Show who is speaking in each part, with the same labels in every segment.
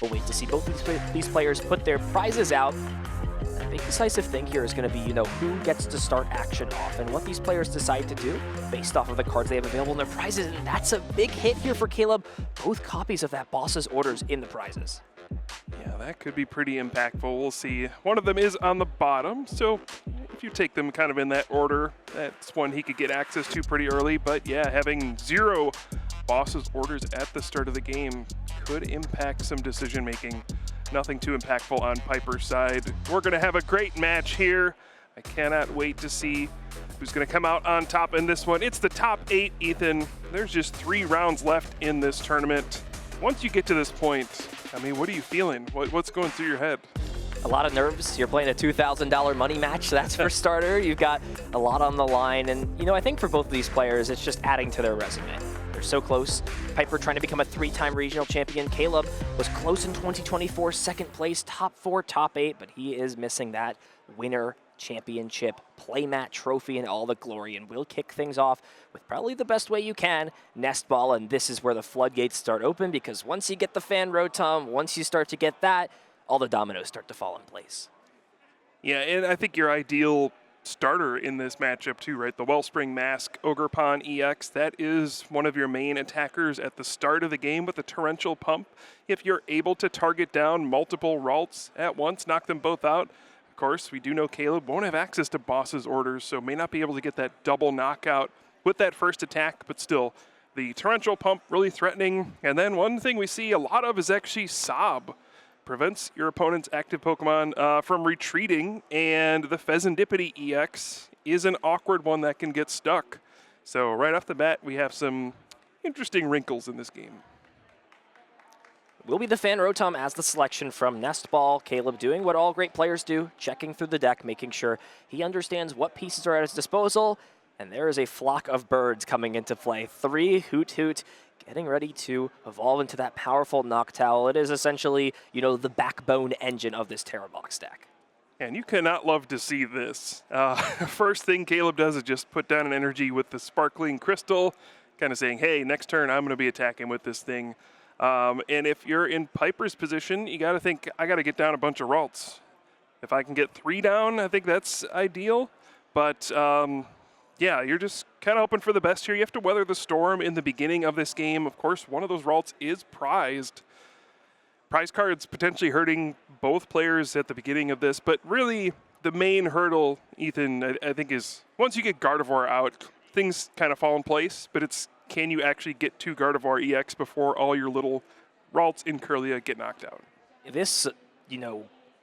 Speaker 1: We'll wait to see both of these players put their prizes out. The big decisive thing here is going to be, who gets to start action off and what these players decide to do based off of the cards they have available in their prizes. And that's a big hit here for Caleb. Both copies of that boss's orders in the prizes.
Speaker 2: Yeah, that could be pretty impactful. We'll see. One of them is on the bottom, so if you take them kind of in that order, that's one he could get access to pretty early. But yeah, having 0 boss's orders at the start of the game could impact some decision making. Nothing too impactful on Piper's side. We're going to have a great match here. I cannot wait to see who's going to come out on top in this one. It's the top 8, Ethan. There's just 3 rounds left in this tournament. Once you get to this point, I mean, what are you feeling? What's going through your head?
Speaker 1: A lot of nerves. You're playing a $2,000 money match, that's for starter. You've got a lot on the line. And, I think for both of these players, it's just adding to their resume. They're so close. Piper trying to become a 3-time regional champion. Caleb was close in 2024, second place, top 4, top 8, but he is missing that winner championship playmat trophy and all the glory. And we'll kick things off with probably the best way you can, Nest Ball. And this is where the floodgates start open, because once you get the fan rotom, once you start to get that, all the dominoes start to fall in place.
Speaker 2: Yeah, and I think your ideal starter in this matchup too, right? The Wellspring Mask, Ogerpon EX, that is one of your main attackers at the start of the game with the Torrential Pump. If you're able to target down multiple Ralts at once, knock them both out. Of course, we do know Caleb won't have access to boss's orders, so may not be able to get that double knockout with that first attack, but still, the Torrential Pump really threatening. And then one thing we see a lot of is actually Sob. Prevents your opponent's active Pokemon from retreating, and the Pheasantipity EX is an awkward one that can get stuck. So right off the bat, we have some interesting wrinkles in this game.
Speaker 1: Will be the Fan Rotom as the selection from Nest Ball. Caleb doing what all great players do, checking through the deck, making sure he understands what pieces are at his disposal. And there is a flock of birds coming into play. 3 Hoot Hoot, getting ready to evolve into that powerful Noctowl. It is essentially, the backbone engine of this Terra Box deck.
Speaker 2: And you cannot love to see this. First thing Caleb does is just put down an energy with the Sparkling Crystal, kind of saying, hey, next turn I'm going to be attacking with this thing. And if you're in Piper's position, you got to think, I got to get down a bunch of Ralts. If I can get 3 down, I think that's ideal. But yeah, you're just kind of hoping for the best here. You have to weather the storm in the beginning of this game. Of course, one of those Ralts is prized. Prize cards potentially hurting both players at the beginning of this, but really the main hurdle, Ethan, I think is once you get Gardevoir out, things kind of fall in place, but it's can you actually get to Gardevoir EX before all your little Ralts in Kirlia get knocked out?
Speaker 1: This,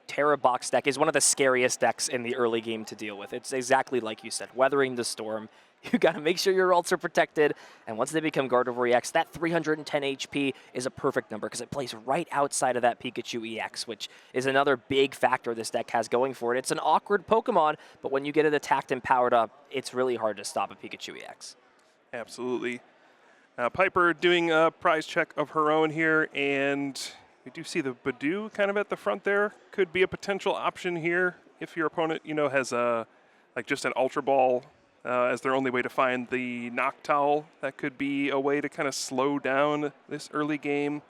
Speaker 1: Terra Box deck is one of the scariest decks in the early game to deal with. It's exactly like you said, weathering the storm. You got to make sure your Ralts are protected, and once they become Gardevoir EX, that 310 HP is a perfect number because it plays right outside of that Pikachu EX, which is another big factor this deck has going for it. It's an awkward Pokemon, but when you get it attacked and powered up, it's really hard to stop a Pikachu EX.
Speaker 2: Absolutely. Piper doing a prize check of her own here, and we do see the Badoo kind of at the front there. Could be a potential option here if your opponent, has just an Ultra Ball as their only way to find the Noctowl. That could be a way to kind of slow down this early game.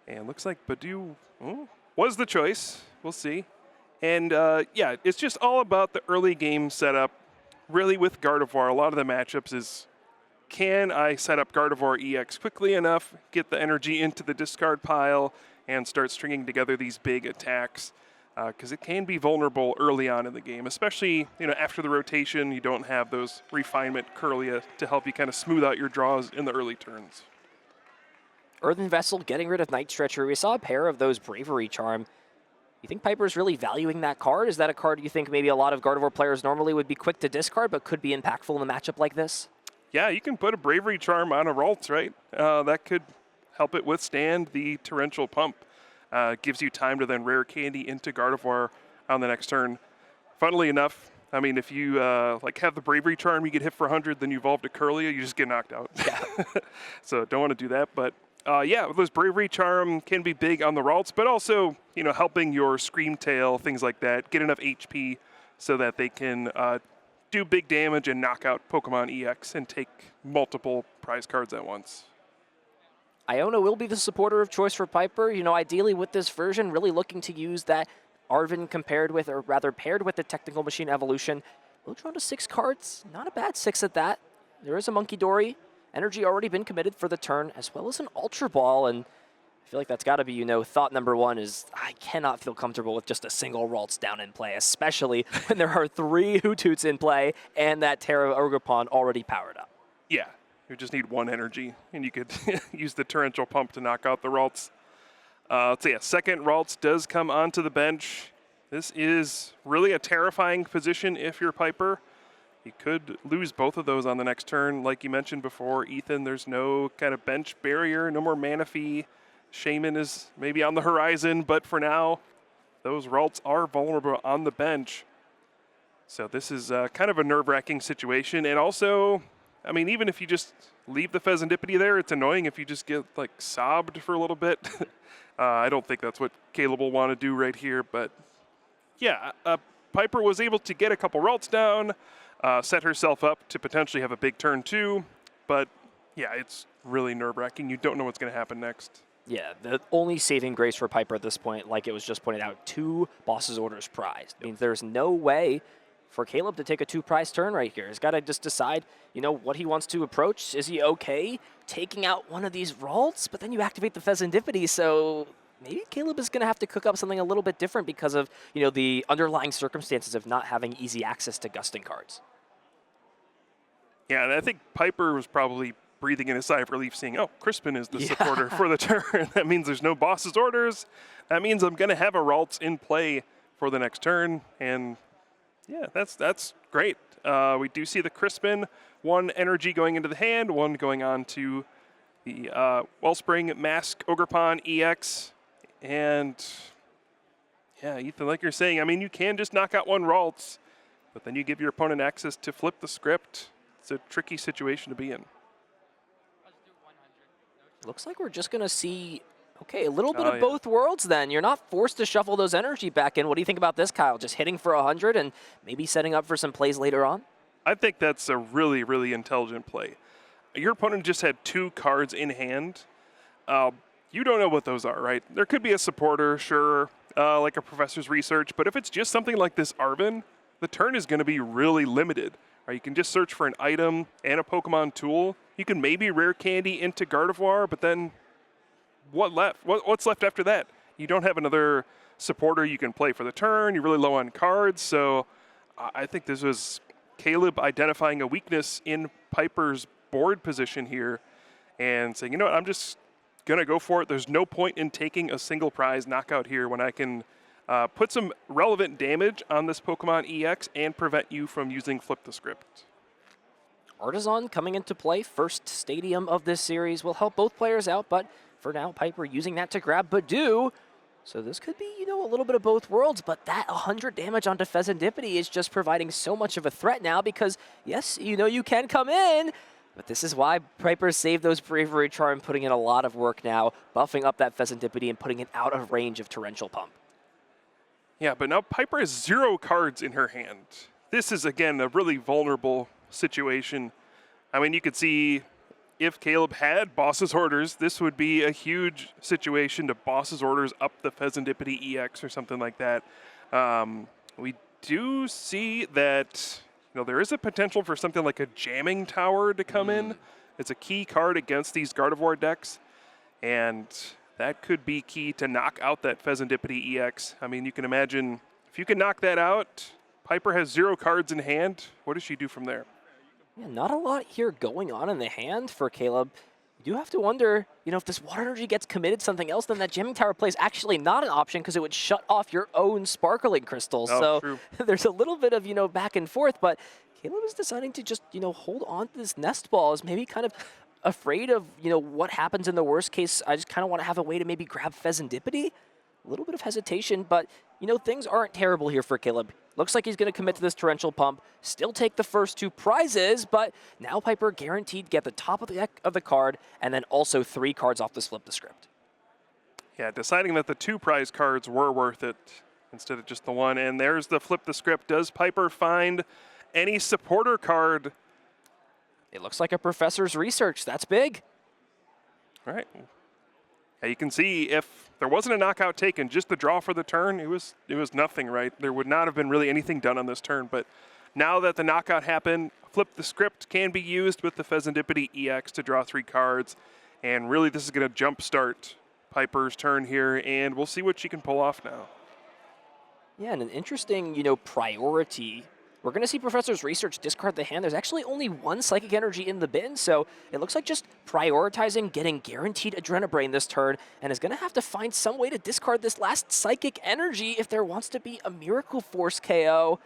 Speaker 2: And looks like Badoo was the choice. We'll see. And yeah, it's just all about the early game setup. Really with Gardevoir, a lot of the matchups is, can I set up Gardevoir EX quickly enough, get the energy into the discard pile, and start stringing together these big attacks? Because it can be vulnerable early on in the game, especially after the rotation. You don't have those refinement Kirlia to help you kind of smooth out your draws in the early turns.
Speaker 1: Earthen Vessel getting rid of Night Stretcher. We saw a pair of those Bravery Charm. You think Piper's really valuing that card? Is that a card you think maybe a lot of Gardevoir players normally would be quick to discard, but could be impactful in a matchup like this?
Speaker 2: Yeah, you can put a Bravery Charm on a Ralts, right? That could help it withstand the Torrential Pump. Gives you time to then rare candy into Gardevoir on the next turn. Funnily enough, I mean, if you have the Bravery Charm, you get hit for 100, then you evolve to Kirlia, you just get knocked out.
Speaker 1: Yeah.
Speaker 2: So don't want to do that. But yeah, those Bravery Charm can be big on the Ralts, but also helping your Screamtail, things like that, get enough HP so that they can do big damage and knock out Pokemon EX and take multiple prize cards at once.
Speaker 1: Iona will be the supporter of choice for Piper. You know, ideally with this version, really looking to use that Arven paired with the Technical Machine evolution. We'll draw to 6 cards. Not a bad 6 at that. There is a Monkey Dory. Energy already been committed for the turn, as well as an Ultra Ball, and I feel like that's got to be, thought number one is I cannot feel comfortable with just a single Ralts down in play, especially when there are 3 Hoothoots in play and that Terra Ogerpon already powered up.
Speaker 2: Yeah, you just need 1 energy, and you could use the Torrential Pump to knock out the Ralts. So yeah, second Ralts does come onto the bench. This is really a terrifying position if you're Piper. You could lose both of those on the next turn. Like you mentioned before, Ethan, there's no kind of bench barrier, no more mana fee. Shaman is maybe on the horizon, but for now, those Ralts are vulnerable on the bench. So this is kind of a nerve-wracking situation. And also, I mean, even if you just leave the Pheasantipity there, it's annoying if you just get, like, sobbed for a little bit. I don't think that's what Caleb will want to do right here, but yeah, Piper was able to get a couple Ralts down, set herself up to potentially have a big turn too, but yeah, it's really nerve-wracking. You don't know what's going to happen next.
Speaker 1: Yeah, the only saving grace for Piper at this point, like it was just pointed out, 2 Boss's Orders prized. Means there's no way for Caleb to take a 2-prize turn right here. He's got to just decide, what he wants to approach. Is he okay taking out one of these Ralts? But then you activate the Pheasantipity, so maybe Caleb is going to have to cook up something a little bit different because of, the underlying circumstances of not having easy access to gusting cards.
Speaker 2: Yeah, and I think Piper was probably breathing in a sigh of relief, seeing, oh, Crispin is the supporter for the turn. That means there's no Boss's Orders. That means I'm going to have a Ralts in play for the next turn, and yeah, that's great. We do see the Crispin, 1 energy going into the hand, 1 going on to the Wellspring Mask Ogerpon EX. And yeah, Ethan, like you're saying, I mean, you can just knock out 1 Ralts, but then you give your opponent access to flip the script. It's a tricky situation to be in.
Speaker 1: Looks like we're just going to see, okay, a little bit of both worlds then. You're not forced to shuffle those energy back in. What do you think about this, Kyle? Just hitting for 100 and maybe setting up for some plays later on?
Speaker 2: I think that's a really, really intelligent play. Your opponent just had 2 cards in hand. You don't know what those are, right? There could be a supporter, sure, like a Professor's Research, but if it's just something like this Arven, the turn is going to be really limited. Right? You can just search for an item and a Pokemon tool. You can maybe rare candy into Gardevoir, but then what's left after that? You don't have another supporter you can play for the turn. You're really low on cards, so I think this was Caleb identifying a weakness in Piper's board position here and saying, you know what, I'm just going to go for it. There's no point in taking a single prize knockout here when I can put some relevant damage on this Pokemon EX and prevent you from using Flip the Script.
Speaker 1: Artisan coming into play, first stadium of this series, will help both players out, but for now, Piper using that to grab Badoo. So this could be, a little bit of both worlds, but that 100 damage onto Pheasantipity is just providing so much of a threat now because, yes, you can come in, but this is why Piper saved those Bravery Charm, putting in a lot of work now, buffing up that Pheasantipity and putting it out of range of Torrential Pump.
Speaker 2: Yeah, but now Piper has 0 cards in her hand. This is, again, a really vulnerable situation. I mean, you could see if Caleb had Boss's Orders, this would be a huge situation to Boss's Orders up the Pheasantipity EX or something like that. We do see that there is a potential for something like a Jamming Tower to come in. It's a key card against these Gardevoir decks, and that could be key to knock out that Pheasantipity EX. I mean, you can imagine if you can knock that out, Piper has 0 cards in hand. What does she do from there?
Speaker 1: Yeah, not a lot here going on in the hand for Caleb. You do have to wonder, if this Water Energy gets committed something else, then that Jamming Tower play is actually not an option because it would shut off your own Sparkling Crystals. So there's a little bit of, back and forth, but Caleb is deciding to just, hold on to this Nest Ball, is maybe kind of afraid of, what happens in the worst case. I just kind of want to have a way to maybe grab Pheasantipity. A little bit of hesitation, but, things aren't terrible here for Caleb. Looks like he's going to commit to this Torrential Pump, still take the first 2 prizes, but now Piper guaranteed to get the top of the deck of the card and then also 3 cards off this Flip the Script.
Speaker 2: Yeah, deciding that the 2 prize cards were worth it instead of just the 1. And there's the Flip the Script. Does Piper find any supporter card?
Speaker 1: It looks like a Professor's Research. That's big.
Speaker 2: All right. You can see if there wasn't a knockout taken, just the draw for the turn, it was nothing, right? There would not have been really anything done on this turn, but now that the knockout happened, Flip the Script can be used with the Pheasantipity EX to draw 3 cards, and really this is going to jumpstart Piper's turn here, and we'll see what she can pull off now.
Speaker 1: Yeah, and an interesting, priority. We're going to see Professor's Research discard the hand. There's actually only 1 Psychic Energy in the bin, so it looks like just prioritizing getting guaranteed Adrenabrain this turn, and is going to have to find some way to discard this last Psychic Energy if there wants to be a Miracle Force KO.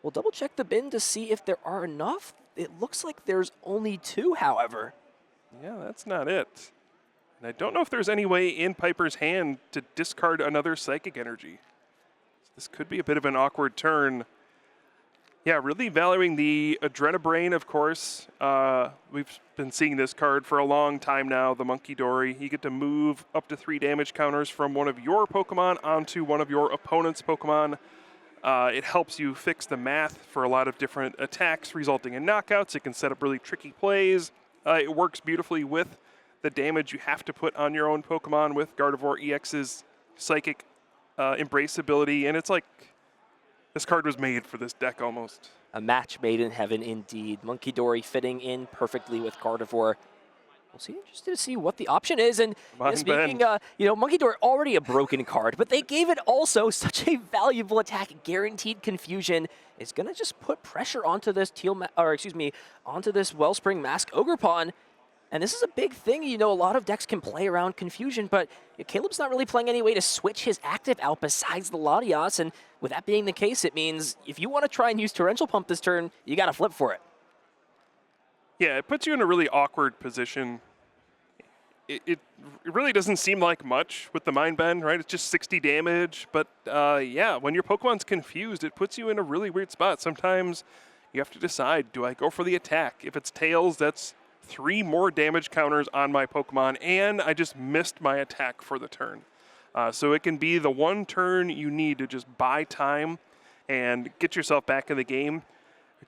Speaker 1: We'll double check the bin to see if there are enough. It looks like there's only 2, however.
Speaker 2: Yeah, that's not it. And I don't know if there's any way in Piper's hand to discard another Psychic Energy. This could be a bit of an awkward turn. Yeah, really valuing the Adrenabrain, of course. We've been seeing this card for a long time now, the Monkey Dory. You get to move up to 3 damage counters from one of your Pokemon onto one of your opponent's Pokemon. It helps you fix the math for a lot of different attacks, resulting in knockouts. It can set up really tricky plays. It works beautifully with the damage you have to put on your own Pokemon with Gardevoir EX's Psychic Embrace ability, and it's like this card was made for this deck almost.
Speaker 1: A match made in heaven indeed. Monkey Dory fitting in perfectly with Gardevoir. We'll see, interested to see what the option is. And speaking, Monkey Dory already a broken card, but they gave it also such a valuable attack. Guaranteed Confusion is going to just put pressure onto this onto this Wellspring Mask Ogerpon. And this is a big thing. A lot of decks can play around Confusion, but Caleb's not really playing any way to switch his active out besides the Latias. And with that being the case, it means if you want to try and use Torrential Pump this turn, you got to flip for it.
Speaker 2: Yeah, it puts you in a really awkward position. It really doesn't seem like much with the Mind Bend, right? It's just 60 damage. But yeah, when your Pokemon's confused, it puts you in a really weird spot. Sometimes you have to decide, do I go for the attack? If it's Tails, that's 3 more damage counters on my Pokemon, and I just missed my attack for the turn. So it can be the one turn you need to just buy time and get yourself back in the game.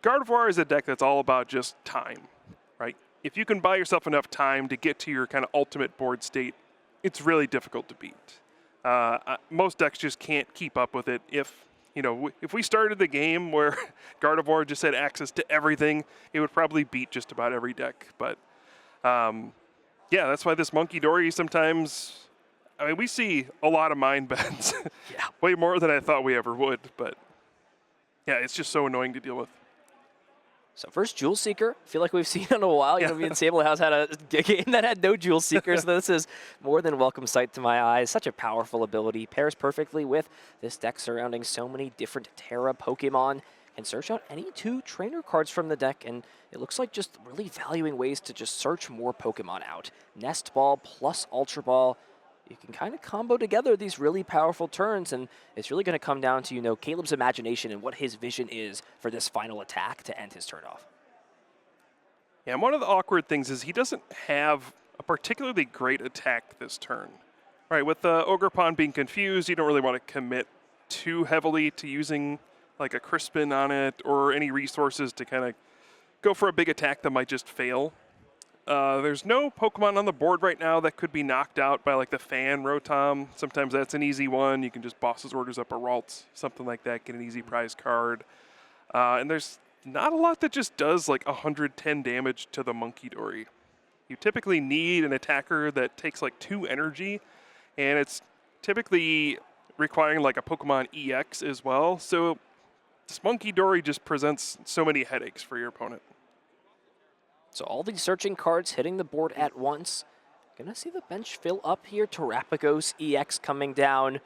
Speaker 2: Gardevoir is a deck that's all about just time, right? If you can buy yourself enough time to get to your kind of ultimate board state, it's really difficult to beat. Most decks just can't keep up with it. If we started the game where Gardevoir just had access to everything, it would probably beat just about every deck. But yeah, that's why this Monkey Dory sometimes, we see a lot of Mind Bends.
Speaker 1: Yeah.
Speaker 2: Way more than I thought we ever would. But yeah, it's just so annoying to deal with.
Speaker 1: So first Jewel Seeker, I feel like we've seen in a while. Me and Sable House had a game that had no Jewel Seekers. So this is more than welcome sight to my eyes. Such a powerful ability. Pairs perfectly with this deck surrounding so many different Terra Pokemon. Can search out any 2 trainer cards from the deck, and it looks like just really valuing ways to just search more Pokemon out. Nest Ball plus Ultra Ball. You can kind of combo together these really powerful turns, and it's really going to come down to, Caleb's imagination and what his vision is for this final attack to end his turn off.
Speaker 2: Yeah, and one of the awkward things is he doesn't have a particularly great attack this turn. Right, with the Ogerpon being confused, you don't really want to commit too heavily to using like a Crispin on it or any resources to kind of go for a big attack that might just fail. There's no Pokemon on the board right now that could be knocked out by like the Fan Rotom. Sometimes that's an easy one. You can just Boss's Orders up a Ralts, something like that, get an easy prize card. And there's not a lot that just does like 110 damage to the Monkey Dory. You typically need an attacker that takes like 2 energy, and it's typically requiring like a Pokemon EX as well. So this Monkey Dory just presents so many headaches for your opponent.
Speaker 1: So all these searching cards hitting the board at once. Gonna see the bench fill up here. Terrapagos EX coming down.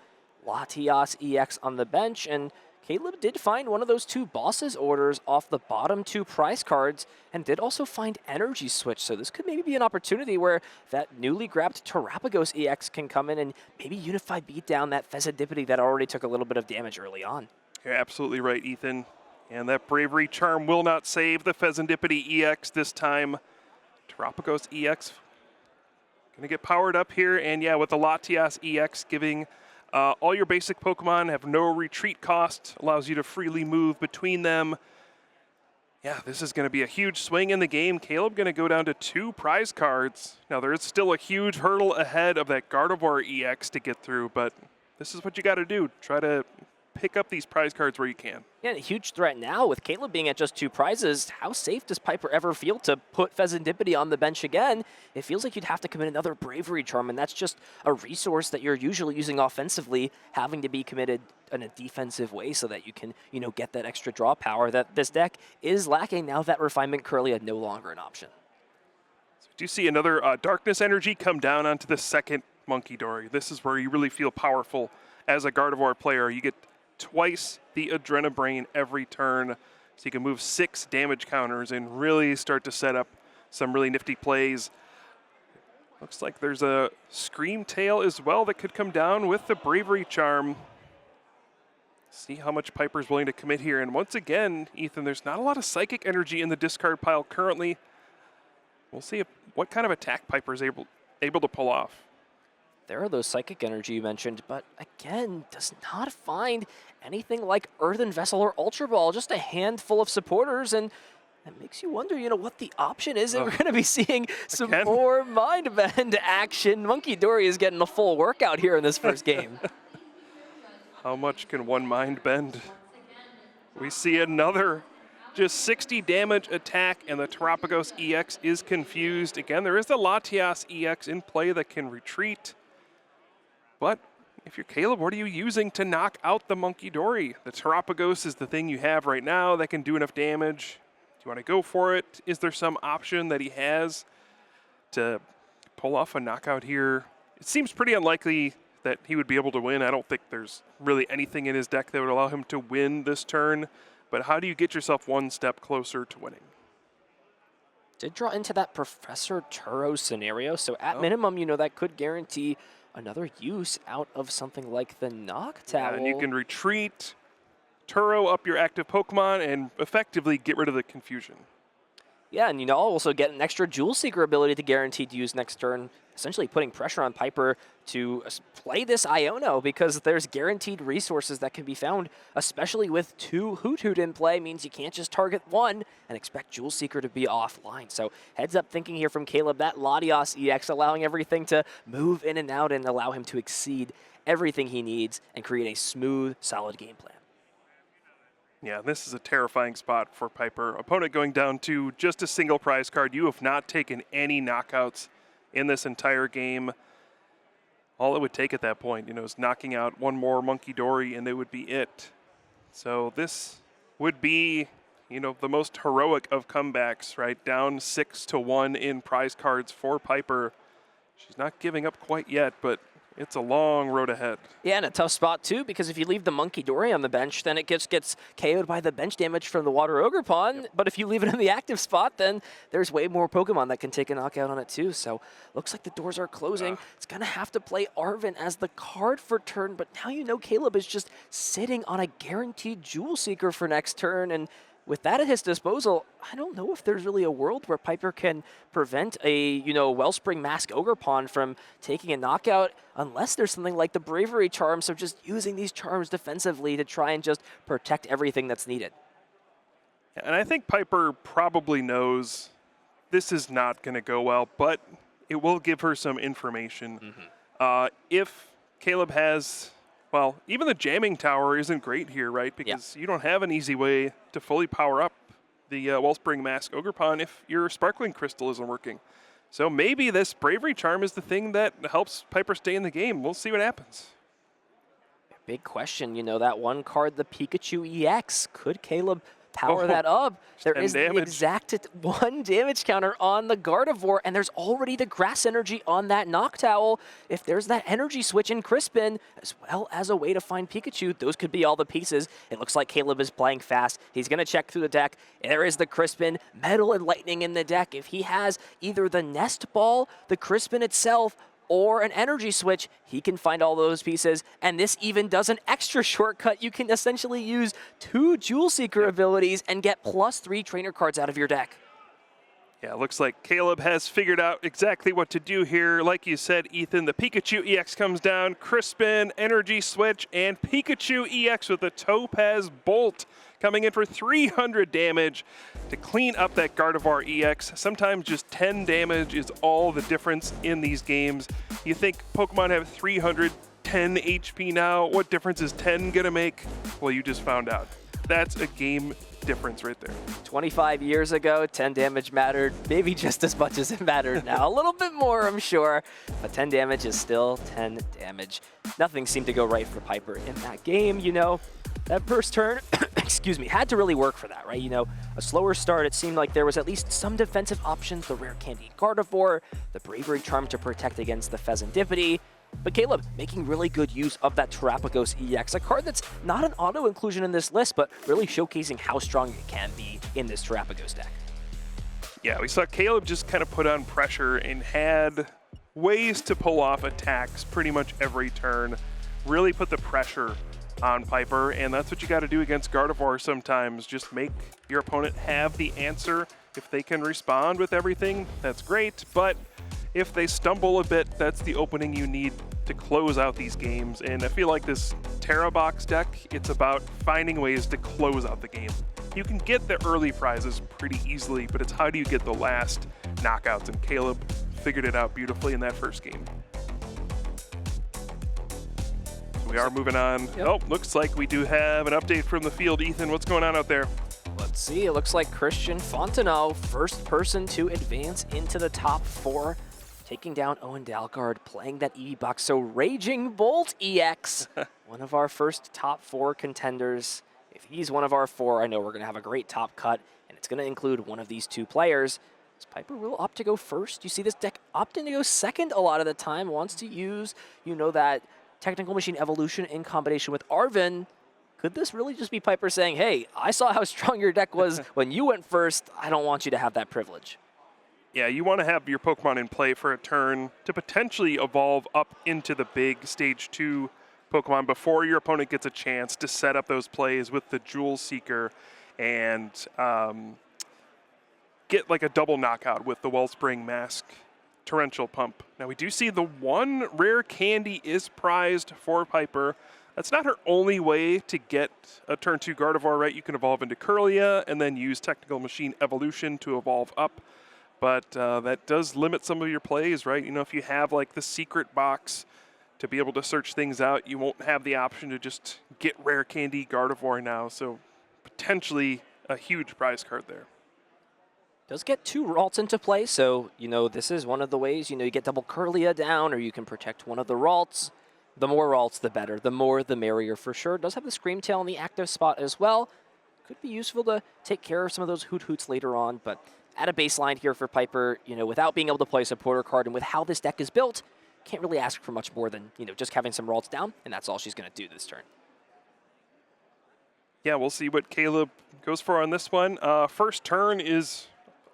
Speaker 1: Latias EX on the bench. And Caleb did find one of those 2 Boss's Orders off the bottom 2 prize cards, and did also find Energy Switch. So this could maybe be an opportunity where that newly grabbed Terrapagos EX can come in and maybe unify beat down that Pheasantipity that already took a little bit of damage early on.
Speaker 2: You're absolutely right, Ethan. And that Bravery Charm will not save the Pheasantipity EX this time. Terrapagos EX going to get powered up here. And yeah, with the Latias EX giving all your basic Pokemon have no retreat cost, allows you to freely move between them. Yeah, this is going to be a huge swing in the game. Caleb going to go down to 2 prize cards. Now, there is still a huge hurdle ahead of that Gardevoir EX to get through, but this is what you got to do. Try to pick up these prize cards where you can.
Speaker 1: Yeah, and a huge threat now with Caleb being at just 2 prizes. How safe does Piper ever feel to put Pheasantipity on the bench again? It feels like you'd have to commit another Bravery Charm, and that's just a resource that you're usually using offensively, having to be committed in a defensive way so that you can, get that extra draw power that this deck is lacking now that Refinement Curlia no longer an option.
Speaker 2: So do you see another Darkness Energy come down onto the second Monkey Dory? This is where you really feel powerful as a Gardevoir player. You get twice the Adrenabrain every turn, so you can move 6 damage counters and really start to set up some really nifty plays. Looks like there's a Scream Tail as well that could come down with the Bravery Charm. See how much Piper's willing to commit here. And once again, Ethan, there's not a lot of Psychic Energy in the discard pile currently. We'll see what kind of attack Piper's able to pull off.
Speaker 1: There are those Psychic Energy you mentioned, but again, does not find anything like Earthen Vessel or Ultra Ball, just a handful of supporters, and it makes you wonder, what the option is, and we're going to be seeing some more Mind Bend action. Monkey Dory is getting a full workout here in this first game.
Speaker 2: How much can one Mind Bend? We see another just 60 damage attack, and the Terapagos EX is confused. Again, there is the Latias EX in play that can retreat. But if you're Caleb, what are you using to knock out the Monkey Dory? The Terapagos is the thing you have right now that can do enough damage. Do you want to go for it? Is there some option that he has to pull off a knockout here? It seems pretty unlikely that he would be able to win. I don't think there's really anything in his deck that would allow him to win this turn. But how do you get yourself one step closer to winning?
Speaker 1: Did draw into that Professor Turo scenario, so at minimum, that could guarantee another use out of something like the Noctowl.
Speaker 2: Yeah, and you can retreat, Turo up your active Pokemon, and effectively get rid of the confusion.
Speaker 1: Yeah, and I'll also get an extra Jewel Seeker ability to guaranteed use next turn, essentially putting pressure on Piper to play this Iono, because there's guaranteed resources that can be found, especially with 2 Hoot Hoot in play, means you can't just target 1 and expect Jewel Seeker to be offline. So heads up thinking here from Caleb, that Latias EX allowing everything to move in and out and allow him to exceed everything he needs and create a smooth, solid game plan.
Speaker 2: Yeah, this is a terrifying spot for Piper. Opponent going down to just a single prize card. You have not taken any knockouts in this entire game. All it would take at that point, is knocking out one more Monkey Dory and they would be it. So this would be, the most heroic of comebacks, right? Down 6-1 in prize cards for Piper. She's not giving up quite yet, but it's a long road ahead.
Speaker 1: Yeah, and a tough spot, too, because if you leave the Monkey Dory on the bench, then it gets KO'd by the bench damage from the Water Ogre Pawn. Yep. But if you leave it in the active spot, then there's way more Pokemon that can take a knockout on it, too. So looks like the doors are closing. It's going to have to play Arven as the card for turn, but now Caleb is just sitting on a guaranteed Jewel Seeker for next turn, and with that at his disposal, I don't know if there's really a world where Piper can prevent a, Wellspring Mask Ogre Pawn from taking a knockout unless there's something like the Bravery Charm, so just using these charms defensively to try and just protect everything that's needed.
Speaker 2: And I think Piper probably knows this is not going to go well, but it will give her some information. If Caleb has... Well, even the Jamming Tower isn't great here, right? Because you don't have an easy way to fully power up the Wellspring Mask Ogre Pawn if your Sparkling Crystal isn't working. So maybe this Bravery Charm is the thing that helps Piper stay in the game. We'll see what happens.
Speaker 1: Big question, that one card, the Pikachu EX. Could Caleb power that up? There is the exact 1 damage counter on the Gardevoir, and there's already the Grass Energy on that Noctowl. If there's that energy switch in Crispin, as well as a way to find Pikachu, those could be all the pieces. It looks like Caleb is playing fast. He's going to check through the deck. There is the Crispin, Metal and Lightning in the deck. If he has either the Nest Ball, the Crispin itself, or an energy switch, he can find all those pieces. And this even does an extra shortcut. You can essentially use 2 Jewel Seeker abilities and get +3 trainer cards out of your deck.
Speaker 2: Yeah, looks like Caleb has figured out exactly what to do here. Like you said, Ethan, the Pikachu EX comes down, Crispin, Energy Switch, and Pikachu EX with the Topaz Bolt coming in for 300 damage to clean up that Gardevoir EX. Sometimes just 10 damage is all the difference in these games. You think Pokemon have 310 HP now? What difference is 10 gonna make? Well, you just found out. That's a game difference right there.
Speaker 1: 25 years ago, 10 damage mattered maybe just as much as it mattered now. A little bit more, I'm sure, but 10 damage is still 10 damage. Nothing seemed to go right for Piper in that game, you know. That first turn, excuse me, had to really work for that, right? You know, a slower start, it seemed like there was at least some defensive options, the Rare Candy Gardevoir, the Bravery Charm to protect against the Pheasantipity. But Caleb making really good use of that Terapagos EX, a card that's not an auto-inclusion in this list, but really showcasing how strong it can be in this Terapagos deck.
Speaker 2: Yeah, we saw Caleb just kind of put on pressure and had ways to pull off attacks pretty much every turn, really put the pressure on Piper, and that's what you got to do against Gardevoir sometimes. Just make your opponent have the answer. If they can respond with everything, that's great, but if they stumble a bit, that's the opening you need to close out these games. And I feel like this Terra Box deck, it's about finding ways to close out the game. You can get the early prizes pretty easily, but it's how do you get the last knockouts? And Caleb figured it out beautifully in that first game. So we are moving on.
Speaker 1: Yep.
Speaker 2: Oh, looks like we do have an update from the field. Ethan, what's going on out there?
Speaker 1: Let's see, it looks like Christian Fontenot, first person to advance into the top 4. Taking down Owen Dalgard, playing that EV box. So Raging Bolt EX, one of our first top 4 contenders. If he's one of our 4, I know we're going to have a great top cut, and it's going to include one of these 2 players. Does Piper will opt to go first? You see this deck opting to go second a lot of the time, wants to use, you know, that Technical Machine Evolution in combination with Arven. Could this really just be Piper saying, hey, I saw how strong your deck was when you went first. I don't want you to have that privilege.
Speaker 2: Yeah, you want to have your Pokemon in play for a turn to potentially evolve up into the big Stage 2 Pokemon before your opponent gets a chance to set up those plays with the Jewel Seeker and get like a double knockout with the Wellspring Mask Torrential Pump. Now we do see the one rare candy is prized for Piper. That's not her only way to get a turn 2 Gardevoir, right? You can evolve into Kirlia and then use Technical Machine Evolution to evolve up. But that does limit some of your plays, right? You know, if you have like the secret box to be able to search things out, you won't have the option to just get Rare Candy Gardevoir now. So potentially a huge prize card there.
Speaker 1: Does get 2 Ralts into play, so, you know, this is one of the ways, you know, you get double Kirlia down, or you can protect one of the Ralts. The more Ralts, the better. The more, the merrier for sure. Does have the Scream Tail in the active spot as well. Could be useful to take care of some of those Hoot-Hoots later on, but at a baseline here for Piper, you know, without being able to play a supporter card and with how this deck is built, can't really ask for much more than, you know, just having some Ralts down, and that's all she's going to do this turn.
Speaker 2: Yeah, we'll see what Caleb goes for on this one. First turn is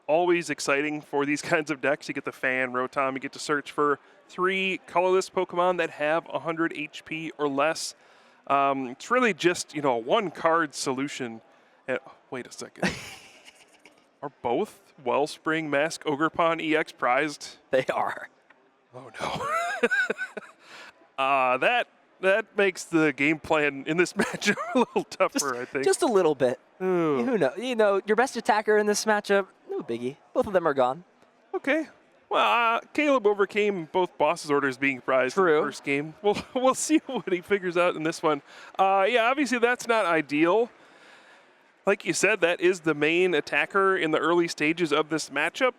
Speaker 2: always exciting for these kinds of decks. You get the Fan, Rotom, you get to search for 3 colorless Pokemon that have 100 HP or less. It's really just, you know, a one-card solution. Wait a second. Are both Wellspring Mask Ogerpon EX prized?
Speaker 1: They are.
Speaker 2: Oh no. That makes the game plan in this matchup a little tougher, I think.
Speaker 1: Just a little bit.
Speaker 2: Ooh.
Speaker 1: Who knows? You know, your best attacker in this matchup, no biggie. Both of them are gone.
Speaker 2: Okay. Well, Caleb overcame both bosses' orders being prized in the first game. We'll see what he figures out in this one. Yeah, obviously that's not ideal. Like you said, that is the main attacker in the early stages of this matchup.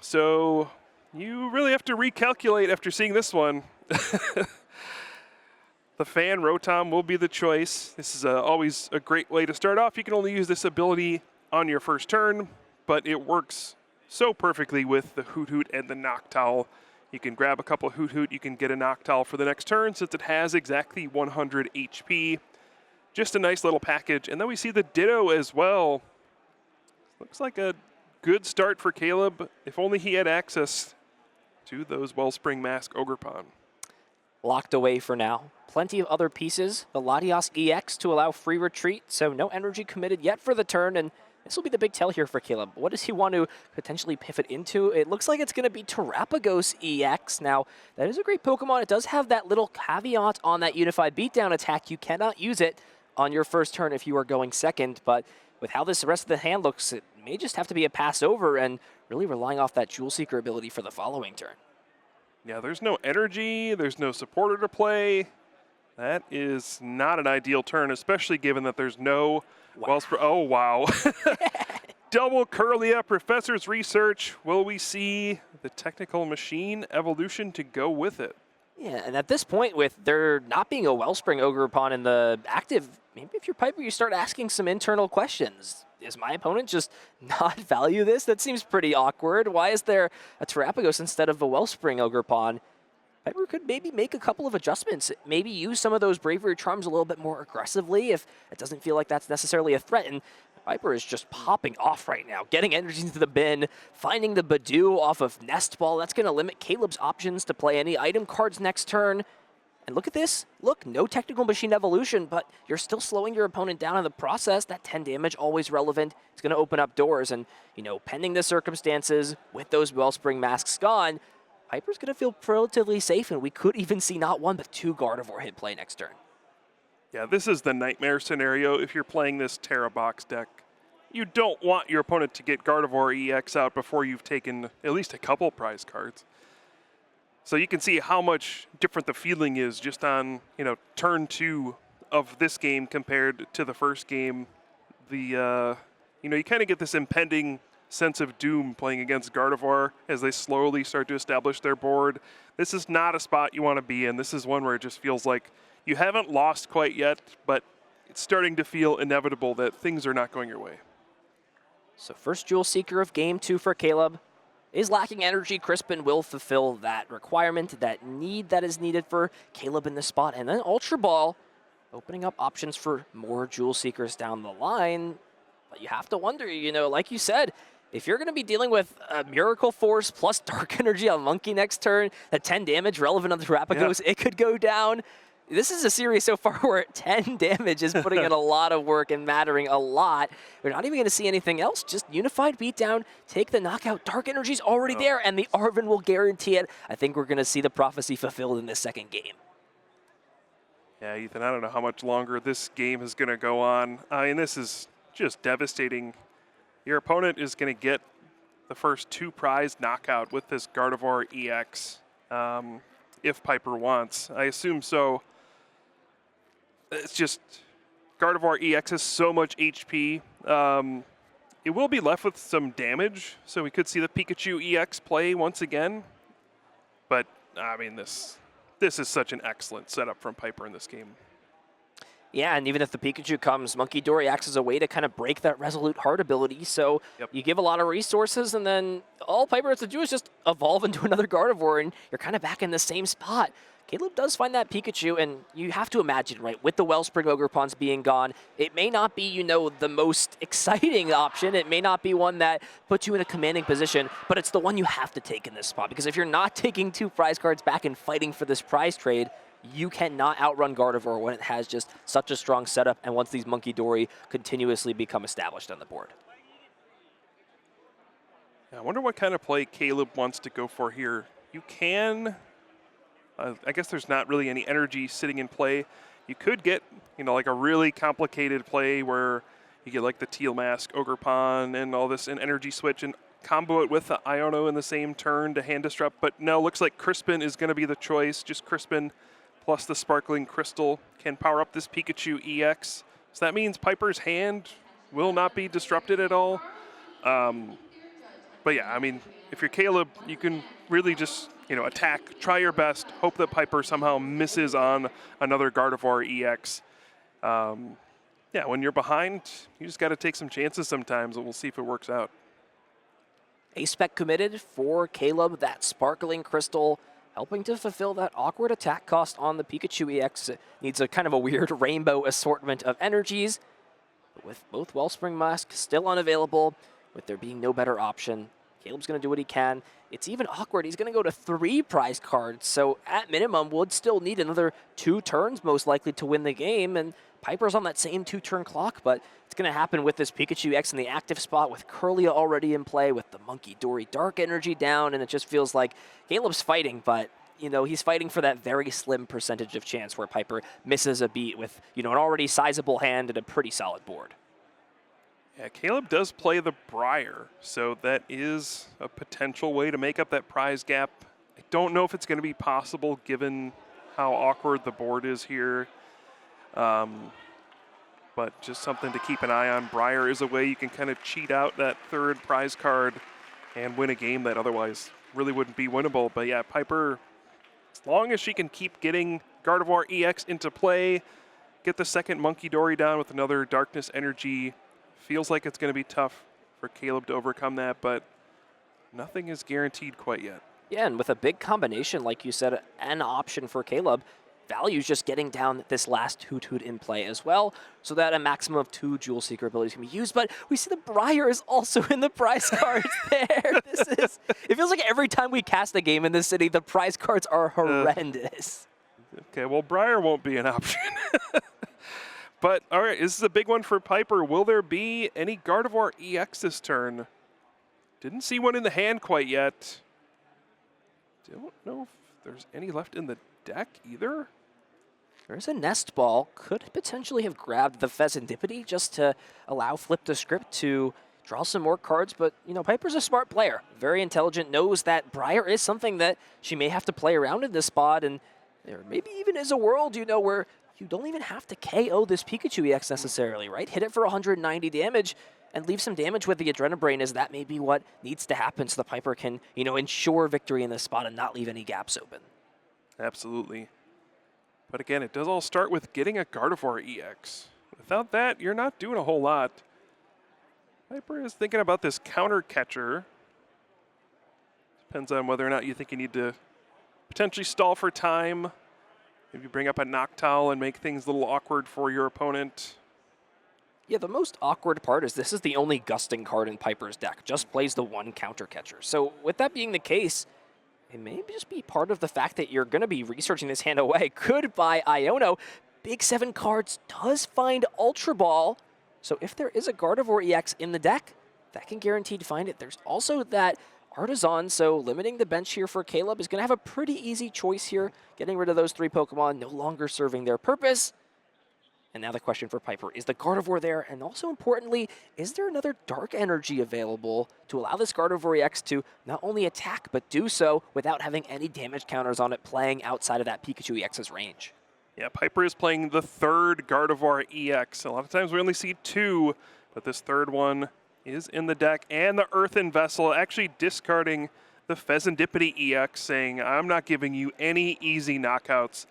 Speaker 2: So you really have to recalculate after seeing this one. The Fan Rotom will be the choice. This is always a great way to start off. You can only use this ability on your first turn, but it works so perfectly with the Hoot-Hoot and the Noctowl. You can grab a couple Hoot-Hoot, you can get a Noctowl for the next turn since it has exactly 100 HP. Just a nice little package. And then we see the Ditto as well. Looks like a good start for Caleb, if only he had access to those Wellspring Mask Ogerpon.
Speaker 1: Locked away for now. Plenty of other pieces. The Latios EX to allow free retreat, so no energy committed yet for the turn, and This will be the big tell here for Caleb. What does he want to potentially pivot into? It looks like it's going to be Terapagos EX. Now, that is a great Pokemon. It does have that little caveat on that Unified Beatdown attack. You cannot use it on your first turn if you are going second, but with how this rest of the hand looks, it may just have to be a pass over and really relying off that Jewel Seeker ability for the following turn.
Speaker 2: Yeah, there's no energy, there's no supporter to play. That is not an ideal turn, especially given that there's no Wellspring. Oh, wow. Double Curlia, Professor's Research. Will we see the Technical Machine evolution to go with it?
Speaker 1: Yeah, and at this point, with there not being a Wellspring Ogerpon in the active, maybe if you're Piper, you start asking some internal questions. Does my opponent just not value this? That seems pretty awkward. Why is there a Terapagos instead of a Wellspring Ogerpon? Piper could maybe make a couple of adjustments. Maybe use some of those Bravery Charms a little bit more aggressively if it doesn't feel like that's necessarily a threat. And Piper is just popping off right now, getting energy into the bin, finding the Badoo off of Nest Ball. That's going to limit Caleb's options to play any item cards next turn. And look at this. Look, no Technical Machine evolution, but you're still slowing your opponent down in the process. That 10 damage, always relevant. It's going to open up doors. And, you know, pending the circumstances, with those Wellspring masks gone, Piper's going to feel relatively safe, and we could even see not one, but two Gardevoir hit play next turn.
Speaker 2: Yeah, this is the nightmare scenario if you're playing this Terra Box deck. You don't want your opponent to get Gardevoir EX out before you've taken at least a couple prize cards. So you can see how much different the feeling is just on, you know, turn 2 of this game compared to the first game. You know, you kind of get this impending sense of doom playing against Gardevoir as they slowly start to establish their board. This is not a spot you want to be in. This is one where it just feels like you haven't lost quite yet, but it's starting to feel inevitable that things are not going your way.
Speaker 1: So first Jewel Seeker of game 2 for Caleb. Is lacking energy. Crispin will fulfill that requirement, that need that is needed for Caleb in this spot. And then Ultra Ball, opening up options for more Jewel Seekers down the line. But you have to wonder, you know, like you said, if you're going to be dealing with a Miracle Force plus Dark Energy on Monkey next turn, that 10 damage relevant on the Terapagos, it could go down. This is a series so far where 10 damage is putting in a lot of work and mattering a lot. We're not even going to see anything else. Just Unified Beatdown, take the knockout. Dark Energy's already there, and the Arven will guarantee it. I think we're going to see the prophecy fulfilled in this second game.
Speaker 2: Yeah, Ethan, I don't know how much longer this game is going to go on. I mean, this is just devastating. Your opponent is going to get the first 2 prize knockout with this Gardevoir EX, if Piper wants. I assume so. It's just Gardevoir EX has so much HP. It will be left with some damage, so we could see the Pikachu EX play once again. But, I mean, this is such an excellent setup from Piper in this game.
Speaker 1: Yeah, and even if the Pikachu comes, Monkey Dory acts as a way to kind of break that Resolute Heart ability. So you give a lot of resources, and then all Piper has to do is just evolve into another Gardevoir, and you're kind of back in the same spot. Caleb does find that Pikachu, and you have to imagine, right, with the Wellspring Ogerpons being gone, it may not be, you know, the most exciting option. It may not be one that puts you in a commanding position, but it's the one you have to take in this spot. Because if you're not taking 2 prize cards back and fighting for this prize trade, you cannot outrun Gardevoir when it has just such a strong setup and once these Monkey Dory continuously become established on the board.
Speaker 2: Yeah, I wonder what kind of play Caleb wants to go for here. You can, I guess there's not really any energy sitting in play. You could get, you know, like a really complicated play where you get like the Teal Mask, Ogerpon, and all this, and energy switch, and combo it with the Iono in the same turn to hand disrupt. But no, looks like Crispin is going to be the choice. Just Crispin plus the Sparkling Crystal can power up this Pikachu EX. So that means Piper's hand will not be disrupted at all. But yeah, I mean, if you're Caleb, you can really just, you know, attack, try your best, hope that Piper somehow misses on another Gardevoir EX. Yeah, when you're behind, you just got to take some chances sometimes, and we'll see if it works out.
Speaker 1: A-Spec committed for Caleb, that Sparkling Crystal, helping to fulfill that awkward attack cost on the Pikachu EX. It needs a kind of a weird rainbow assortment of energies. But with both Wellspring Masks still unavailable, with there being no better option, Caleb's going to do what he can. It's even awkward. He's going to go to 3 prize cards. So at minimum, would still need another 2 turns most likely to win the game. And Piper's on that same 2-turn clock, but it's going to happen with this Pikachu X in the active spot with Curlia already in play, with the Monkey Dory Dark Energy down, and it just feels like Caleb's fighting, but you know, he's fighting for that very slim percentage of chance where Piper misses a beat with, you know, an already sizable hand and a pretty solid board.
Speaker 2: Yeah, Caleb does play the Briar, so that is a potential way to make up that prize gap. I don't know if it's going to be possible given how awkward the board is here, but just something to keep an eye on. Briar is a way you can kind of cheat out that 3rd prize card and win a game that otherwise really wouldn't be winnable. But yeah, Piper, as long as she can keep getting Gardevoir EX into play, get the 2nd Monkey Dory down with another Darkness Energy, feels like it's going to be tough for Caleb to overcome that, but nothing is guaranteed quite yet.
Speaker 1: Yeah, and with a big combination, like you said, an option for Caleb, Value's just getting down this last Hoot in play as well, so that a maximum of 2 Jewel Seeker abilities can be used. But we see the Briar is also in the prize cards there. It feels like every time we cast a game in this city, the prize cards are horrendous.
Speaker 2: Okay, well, Briar won't be an option. But, all right, this is a big one for Piper. Will there be any Gardevoir EX this turn? Didn't see one in the hand quite yet. Don't know if there's any left in the deck either.
Speaker 1: There's a Nest Ball. Could potentially have grabbed the Pheasantipity just to allow Flip the Script to draw some more cards. But, you know, Piper's a smart player. Very intelligent, knows that Briar is something that she may have to play around in this spot. And there maybe even is a world, you know, where you don't even have to KO this Pikachu EX necessarily, right? Hit it for 190 damage and leave some damage with the Adrenabrain, as that may be what needs to happen so the Piper can, you know, ensure victory in this spot and not leave any gaps open.
Speaker 2: Absolutely. But again, it does all start with getting a Gardevoir EX. Without that, you're not doing a whole lot. Piper is thinking about this counter catcher. Depends on whether or not you think you need to potentially stall for time. Maybe bring up a Noctowl and make things a little awkward for your opponent.
Speaker 1: Yeah, the most awkward part is this is the only Gusting card in Piper's deck. Just plays the 1 counter catcher. So with that being the case, it may just be part of the fact that you're going to be researching this hand away. Could buy Iono. Big 7 cards does find Ultra Ball. So if there is a Gardevoir EX in the deck, that can guarantee to find it. There's also that Artisan, so limiting the bench here for Caleb is going to have a pretty easy choice here, getting rid of those 3 Pokemon, no longer serving their purpose. And now the question for Piper, is the Gardevoir there? And also importantly, is there another Dark Energy available to allow this Gardevoir EX to not only attack, but do so without having any damage counters on it playing outside of that Pikachu EX's range?
Speaker 2: Yeah, Piper is playing the 3rd Gardevoir EX. A lot of times we only see 2, but this 3rd one is in the deck, and the Earthen Vessel actually discarding the Pheasantipity EX, saying, I'm not giving you any easy knockouts.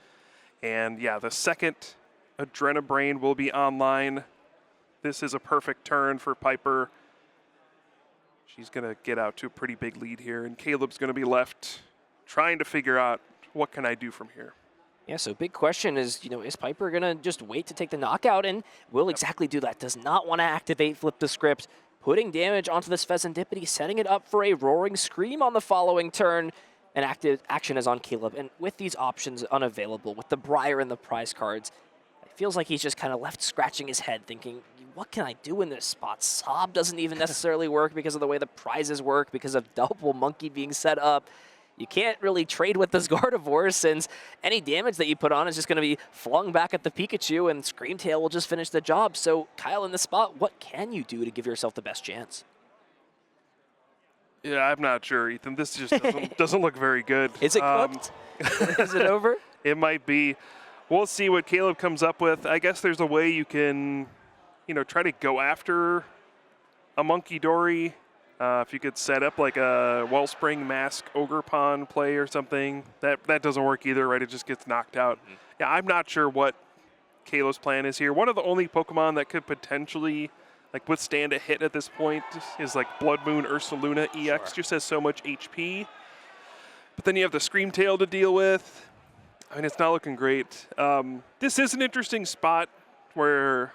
Speaker 2: And yeah, the 2nd Adrenabrain will be online. This is a perfect turn for Piper. She's going to get out to a pretty big lead here, and Caleb's going to be left trying to figure out, what can I do from here?
Speaker 1: Yeah, so big question is, you know, is Piper going to just wait to take the knockout, and will exactly do that? Does not want to activate Flip the Script, putting damage onto this Pheasantipity, setting it up for a Roaring Scream on the following turn. And active action is on Caleb, and with these options unavailable, with the Briar and the prize cards, it feels like he's just kind of left scratching his head thinking, what can I do in this spot? Sob doesn't even necessarily work because of the way the prizes work, because of double Monkey being set up. You can't really trade with this Gardevoir, since any damage that you put on is just going to be flung back at the Pikachu, and Screamtail will just finish the job. So, Kyle, in this spot, what can you do to give yourself the best chance?
Speaker 2: Yeah, I'm not sure, Ethan. This just doesn't look very good.
Speaker 1: Is it cooked? Is it over?
Speaker 2: It might be. We'll see what Caleb comes up with. I guess there's a way you can, you know, try to go after a Monkey Dory. If you could set up like a Wellspring Mask Ogre Pond play or something. That doesn't work either, right? It just gets knocked out. Mm-hmm. Yeah, I'm not sure what Caleb's plan is here. One of the only Pokemon that could potentially like withstand a hit at this point is like Blood Moon Ursaluna EX. Sure. Just has so much HP. But then you have the Screamtail to deal with. I mean, it's not looking great. This is an interesting spot where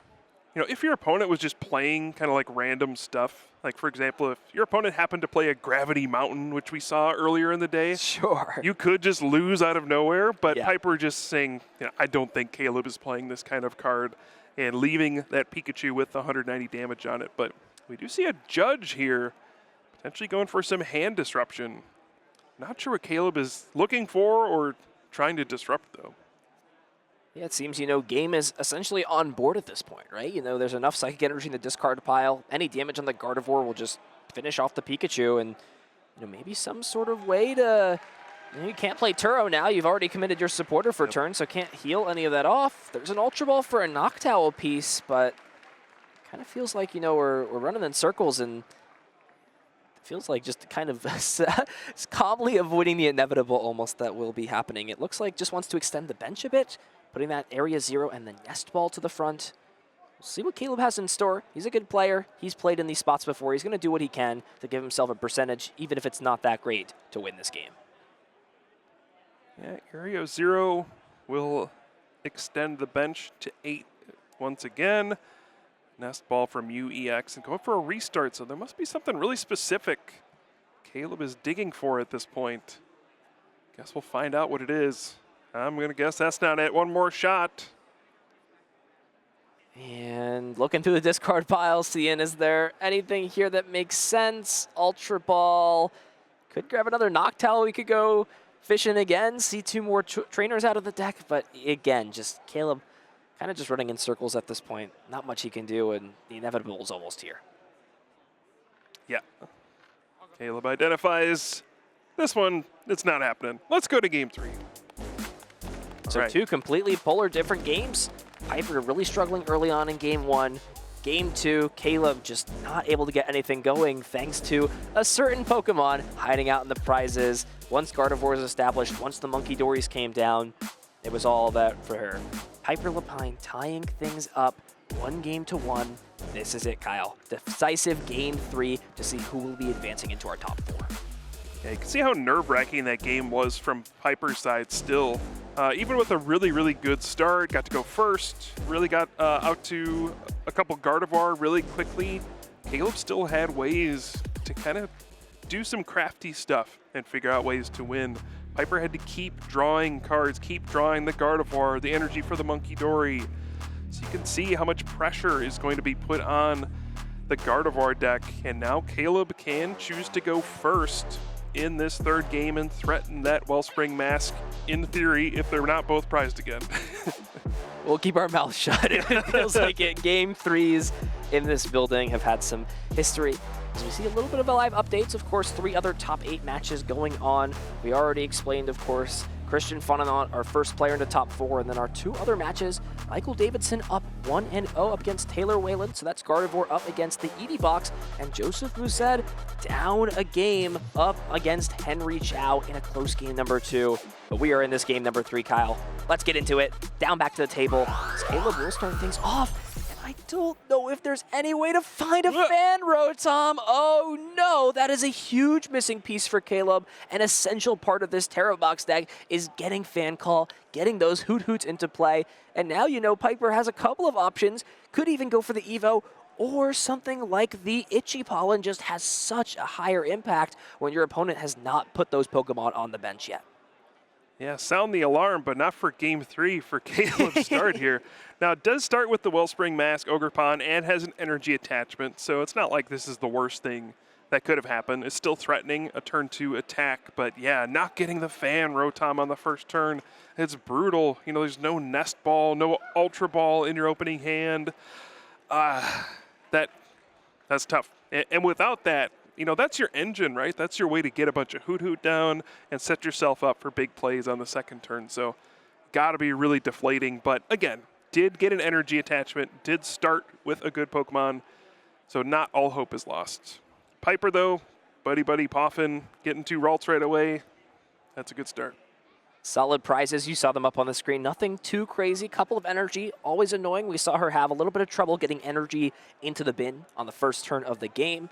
Speaker 2: if your opponent was just playing kind of like random stuff, like for example, if your opponent happened to play a Gravity Mountain, which we saw earlier in the day,
Speaker 1: sure,
Speaker 2: you could just lose out of nowhere. But
Speaker 1: Yeah.
Speaker 2: Piper just saying, I don't think Caleb is playing this kind of card, and leaving that Pikachu with 190 damage on it. But we do see a Judge here, potentially going for some hand disruption. Not sure what Caleb is looking for or trying to disrupt, though.
Speaker 1: Yeah, it seems, game is essentially on board at this point, right? There's enough psychic energy in the discard pile. Any damage on the Gardevoir will just finish off the Pikachu, and, maybe some sort of way to... you can't play Turo now. You've already committed your supporter for turn, so can't heal any of that off. There's an Ultra Ball for a Noctowl piece, but kind of feels like, we're running in circles, and it feels like just kind of calmly avoiding the inevitable almost that will be happening. It looks like just wants to extend the bench a bit, putting that Area 0 and the Nest Ball to the front. We'll see what Caleb has in store. He's a good player. He's played in these spots before. He's going to do what he can to give himself a percentage, even if it's not that great, to win this game.
Speaker 2: Yeah, Area 0 will extend the bench to 8 once again. Nest Ball from UEX and going for a restart, so there must be something really specific Caleb is digging for at this point. Guess we'll find out what it is. I'm going to guess that's not it. One more shot.
Speaker 1: And looking through the discard pile, seeing is there anything here that makes sense? Ultra Ball. Could grab another Noctowl. We could go fishing again, see 2 more trainers out of the deck. But again, just Caleb kind of just running in circles at this point. Not much he can do, and the inevitable is almost here.
Speaker 2: Yeah. Caleb identifies this one. It's not happening. Let's go to game 3.
Speaker 1: So
Speaker 2: right.
Speaker 1: 2 completely polar different games. Piper really struggling early on in game 1. Game 2, Caleb just not able to get anything going thanks to a certain Pokemon hiding out in the prizes. Once Gardevoir was established, once the Monkey Dories came down, it was all that for her. Piper Lepine tying things up 1-1. This is it, Kyle. Decisive game 3 to see who will be advancing into our top 4.
Speaker 2: Yeah, you can see how nerve-wracking that game was from Piper's side still. Even with a really, really good start, got to go first, really got out to a couple Gardevoir really quickly. Caleb still had ways to kind of do some crafty stuff and figure out ways to win. Piper had to keep drawing cards, keep drawing the Gardevoir, the energy for the Monkey Dory. So you can see how much pressure is going to be put on the Gardevoir deck. And now Caleb can choose to go first in this 3rd game and threaten that Wellspring Mask, in theory, if they're not both prized again.
Speaker 1: We'll keep our mouths shut. It feels like it. Game 3s in this building have had some history. As we see a little bit of live updates, of course, 3 other top 8 matches going on. We already explained, of course, Christian Funanon, our first player into top 4, and then our 2 other matches, Michael Davidson up 1-0 up against Taylor Whalen, so that's Gardevoir up against the Edie Box, and Joseph Mousset down a game up against Henry Chow in a close game number 2. But we are in this game number 3, Kyle. Let's get into it. Down back to the table. Caleb will start things off. I don't know if there's any way to find a fan Rotom. Oh no, that is a huge missing piece for Caleb. An essential part of this Terra Box deck is getting Fan Call, getting those Hoot Hoots into play. And now Piper has a couple of options. Could even go for the Evo, or something like the Itchy Pollen just has such a higher impact when your opponent has not put those Pokemon on the bench yet.
Speaker 2: Yeah, sound the alarm, but not for game 3 for Caleb's start here. Now, it does start with the Wellspring Mask, Ogre Pond, and has an energy attachment, so it's not like this is the worst thing that could have happened. It's still threatening a turn 2 attack, but yeah, not getting the Fan Rotom on the first turn, it's brutal. There's no Nest Ball, no Ultra Ball in your opening hand. That's tough. And without that, that's your engine, right? That's your way to get a bunch of Hoot Hoot down and set yourself up for big plays on the second turn. So got to be really deflating. But again, did get an energy attachment, did start with a good Pokemon. So not all hope is lost. Piper, though, buddy Poffin, getting 2 Ralts right away. That's a good start.
Speaker 1: Solid prizes. You saw them up on the screen. Nothing too crazy. Couple of energy. Always annoying. We saw her have a little bit of trouble getting energy into the bin on the first turn of the game.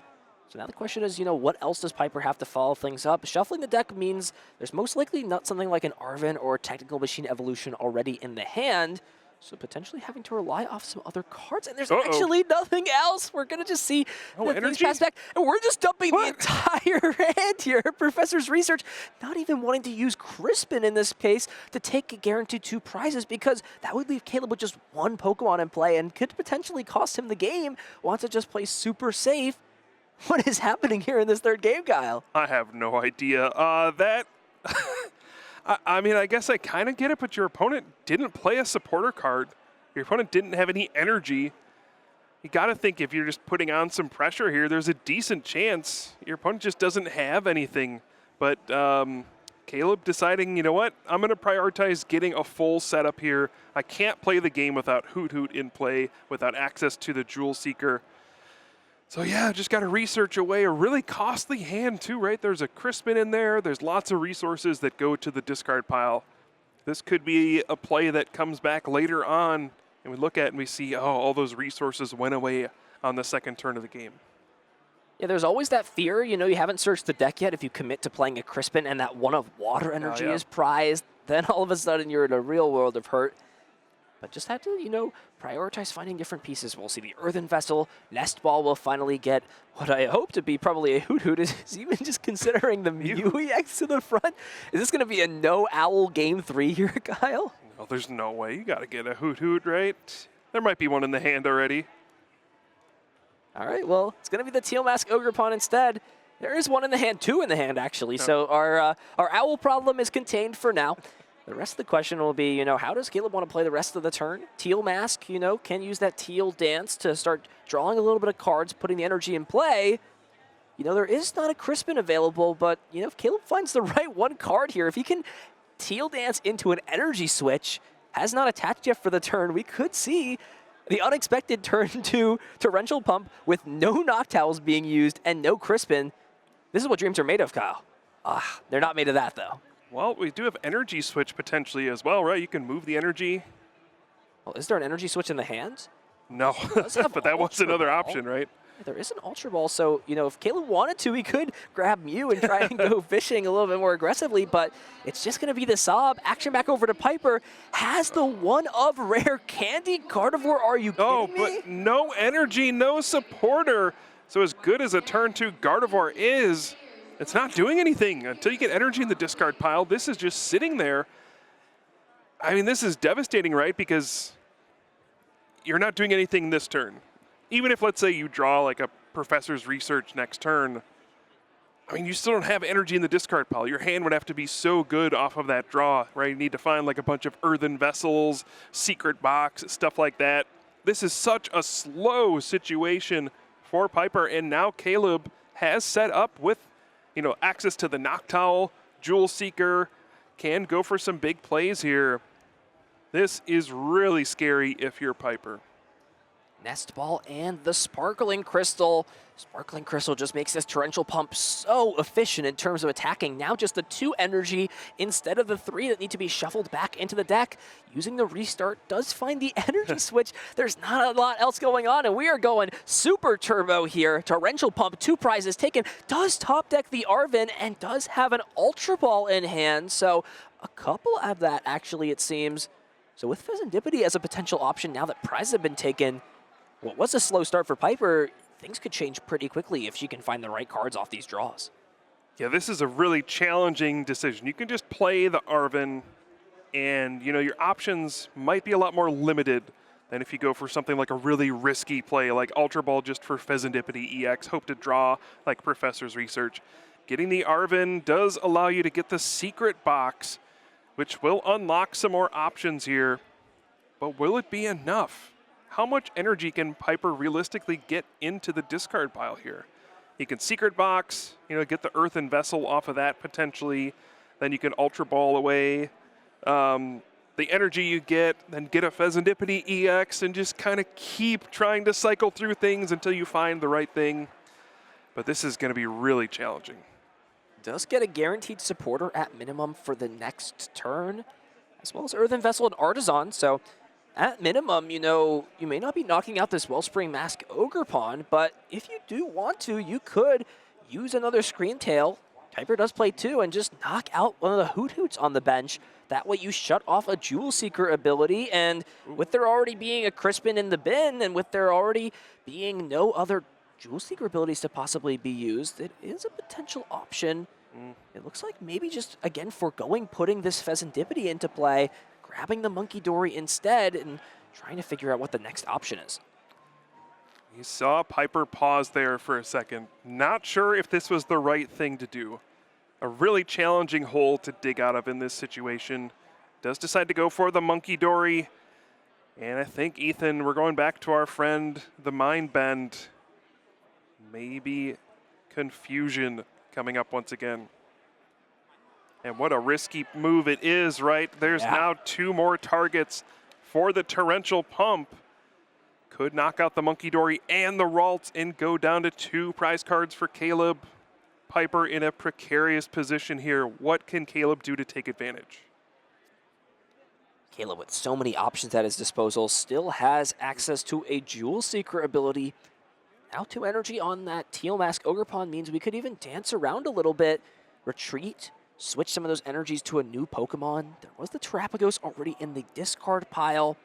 Speaker 1: So now the question is, what else does Piper have to follow things up? Shuffling the deck means there's most likely not something like an Arven or Technical Machine Evolution already in the hand. So potentially having to rely off some other cards, and there's
Speaker 2: Uh-oh.
Speaker 1: actually nothing else. We're gonna just see
Speaker 2: No
Speaker 1: the things
Speaker 2: energy?
Speaker 1: pass back, and we're just dumping
Speaker 2: What?
Speaker 1: the entire hand here. Professor's research, not even wanting to use Crispin in this case to take a guaranteed 2 prizes, because that would leave Caleb with just 1 Pokemon in play and could potentially cost him the game. Wants to just play super safe. What is happening here in this 3rd game, Kyle?
Speaker 2: I have no idea. That... I mean, I guess I kind of get it, but your opponent didn't play a supporter card. Your opponent didn't have any energy. You got to think if you're just putting on some pressure here, there's a decent chance your opponent just doesn't have anything. But Caleb deciding, you know what, I'm going to prioritize getting a full setup here. I can't play the game without Hoot Hoot in play, without access to the Jewel Seeker. So yeah, just got to research away a really costly hand too, right? There's a Crispin in there. There's lots of resources that go to the discard pile. This could be a play that comes back later on, and we look at it and we see, oh, all those resources went away on the 2nd turn of the game.
Speaker 1: Yeah, there's always that fear, you know, you haven't searched the deck yet. If you commit to playing a Crispin and that 1 of water energy is prized, then all of a sudden you're in a real world of hurt. But just have to, you know, prioritize finding different pieces. We'll see the Earthen Vessel. Nest Ball will finally get what I hope to be probably a Hoot Hoot. Is even just considering the Mew EX to the front. Is this going to be a no Owl game 3 here, Kyle?
Speaker 2: No, there's no way. You got to get a Hoot Hoot, right? There might be one in the hand already.
Speaker 1: All right, well, it's going to be the Teal Mask Ogerpon instead. There is one in the hand, 2 in the hand, actually.
Speaker 2: Oh.
Speaker 1: So our Owl problem is contained for now. The rest of the question will be, you know, how does Caleb want to play the rest of the turn? Teal Mask, you know, can use that Teal Dance to start drawing a little bit of cards, putting the energy in play. You know, there is not a Crispin available, but, you know, if Caleb finds the right 1 card here, if he can Teal Dance into an energy switch, has not attached yet for the turn, we could see the unexpected turn to Torrential Pump with no Noctowls being used and no Crispin. This is what dreams are made of, Kyle. They're not made of that, though.
Speaker 2: Well, we do have energy switch potentially as well, right? You can move the energy.
Speaker 1: Well, is there an energy switch in the hand?
Speaker 2: No, but that was another option, right?
Speaker 1: There is an Ultra Ball, so, you know, if Caleb wanted to, he could grab Mew and try and go fishing a little bit more aggressively, but it's just going to be the Sob. Action back over to Piper. Has the 1 of rare Candy Gardevoir. Are you kidding me?
Speaker 2: But no energy, no supporter. So as good as a turn 2 Gardevoir is, it's not doing anything until you get energy in the discard pile. This is just sitting there. I mean, this is devastating, right? Because you're not doing anything this turn. Even if, let's say, you draw like a Professor's Research next turn, I mean, you still don't have energy in the discard pile. Your hand would have to be so good off of that draw, right? You need to find like a bunch of Earthen Vessels, Secret Box, stuff like that. This is such a slow situation for Piper, and now Caleb has set up with, you know, access to the Noctowl, Jewel Seeker, can go for some big plays here. This is really scary if you're Piper.
Speaker 1: Nest Ball and the Sparkling Crystal. Sparkling Crystal just makes this Torrential Pump so efficient in terms of attacking. Now just the 2 energy instead of the 3 that need to be shuffled back into the deck. Using the restart does find the energy switch. There's not a lot else going on, and we are going super turbo here. Torrential Pump, 2 prizes taken. Does top deck the Arven and does have an Ultra Ball in hand. So a couple of that, actually, it seems. So with Pheasantipity as a potential option now that prizes have been taken, what was a slow start for Piper, things could change pretty quickly if she can find the right cards off these draws.
Speaker 2: Yeah, this is a really challenging decision. You can just play the Arven, and you know your options might be a lot more limited than if you go for something like a really risky play like Ultra Ball just for Pheasantipity EX, hope to draw like Professor's Research. Getting the Arven does allow you to get the Secret Box, which will unlock some more options here, but will it be enough? How much energy can Piper realistically get into the discard pile here? You can Secret Box, you know, get the Earthen Vessel off of that potentially. Then you can Ultra Ball away the energy you get, then get a Pheasantipity EX and just kind of keep trying to cycle through things until you find the right thing. But this is going to be really challenging.
Speaker 1: Does get a guaranteed supporter at minimum for the next turn, as well as Earthen Vessel and Artisan. So at minimum, you know, you may not be knocking out this Wellspring Mask Ogerpon, but if you do want to, you could use another Scream Tail Kuiper does play 2 and just knock out one of the Hoot Hoots on the bench. That way you shut off a Jewel Seeker ability, and with there already being a Crispin in the bin, and with there already being no other Jewel Seeker abilities to possibly be used, it is a potential option. It looks like maybe just, again, foregoing putting this Pheasantipity into play, grabbing the Monkey Dory instead, and trying to figure out what the next option is.
Speaker 2: You saw Piper pause there for a second. Not sure if this was the right thing to do. A really challenging hole to dig out of in this situation. Does decide to go for the Monkey Dory. And I think, Ethan, we're going back to our friend, the Mind Bend. Maybe confusion coming up once again. And what a risky move it is, right? There's now 2 more targets for the Torrential Pump. Could knock out the Monkey Dory and the Ralts and go down to 2 prize cards for Caleb. Piper in a precarious position here. What can Caleb do to take advantage?
Speaker 1: Caleb, with so many options at his disposal, still has access to a Jewel Seeker ability. Now 2 energy on that Teal Mask Ogerpon means we could even dance around a little bit, retreat, switch some of those energies to a new Pokemon. There was the Terapagos already in the discard pile.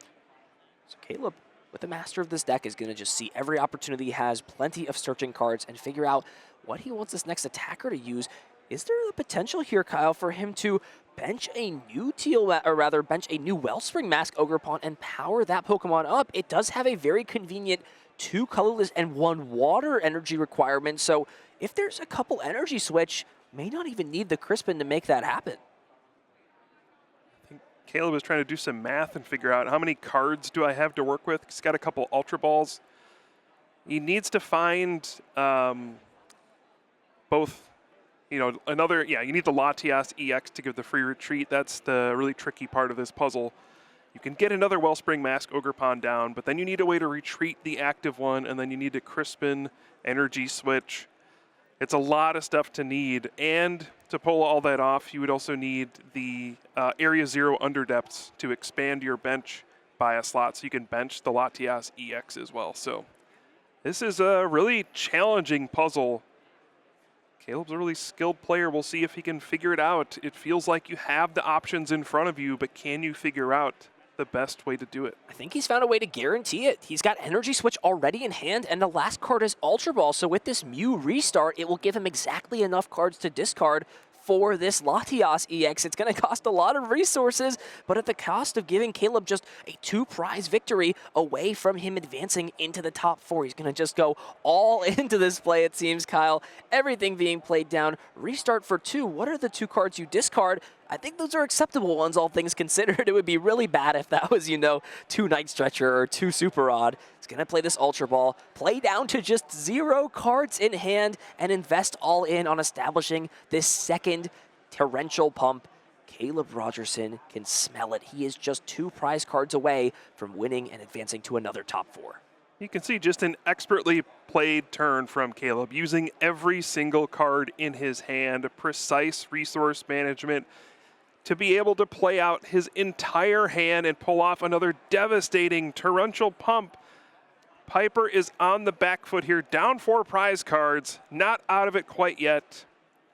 Speaker 1: So Caleb, with the master of this deck, is going to just see every opportunity he has, plenty of searching cards, and figure out what he wants this next attacker to use. Is there the potential here, Kyle, for him to bench a new bench a new Wellspring Mask Ogerpon and power that Pokemon up? It does have a very convenient 2 colorless and 1 water energy requirement, so if there's a couple energy switch, may not even need the Crispin to make that happen.
Speaker 2: I think Caleb is trying to do some math and figure out how many cards do I have to work with. He's got a couple Ultra Balls. He needs to find both, you need the Latias EX to give the free retreat. That's the really tricky part of this puzzle. You can get another Wellspring Mask Ogerpon down, but then you need a way to retreat the active one, and then you need a Crispin energy switch. It's a lot of stuff to need, and to pull all that off, you would also need the Area 0 Underdepths to expand your bench by a slot, so you can bench the Latias EX as well. So this is a really challenging puzzle. Caleb's a really skilled player. We'll see if he can figure it out. It feels like you have the options in front of you, but can you figure out the best way to do it?
Speaker 1: I think he's found a way to guarantee it. He's got Energy Switch already in hand, and the last card is Ultra Ball. So with this Mew restart, it will give him exactly enough cards to discard for this Latias EX. It's going to cost a lot of resources, but at the cost of giving Caleb just a 2-prize victory away from him advancing into the top 4. He's going to just go all into this play, it seems, Kyle. Everything being played down. Restart for 2. What are the 2 cards you discard? I think those are acceptable ones, all things considered. It would be really bad if that was, 2 Night Stretcher or 2 Super Rod. He's going to play this Ultra Ball, play down to just 0 cards in hand, and invest all in on establishing this second Torrential Pump. Caleb Rogerson can smell it. He is just 2 prize cards away from winning and advancing to another top 4.
Speaker 2: You can see just an expertly played turn from Caleb, using every single card in his hand, precise resource management, to be able to play out his entire hand and pull off another devastating Torrential Pump. Piper is on the back foot here, down 4 prize cards, not out of it quite yet.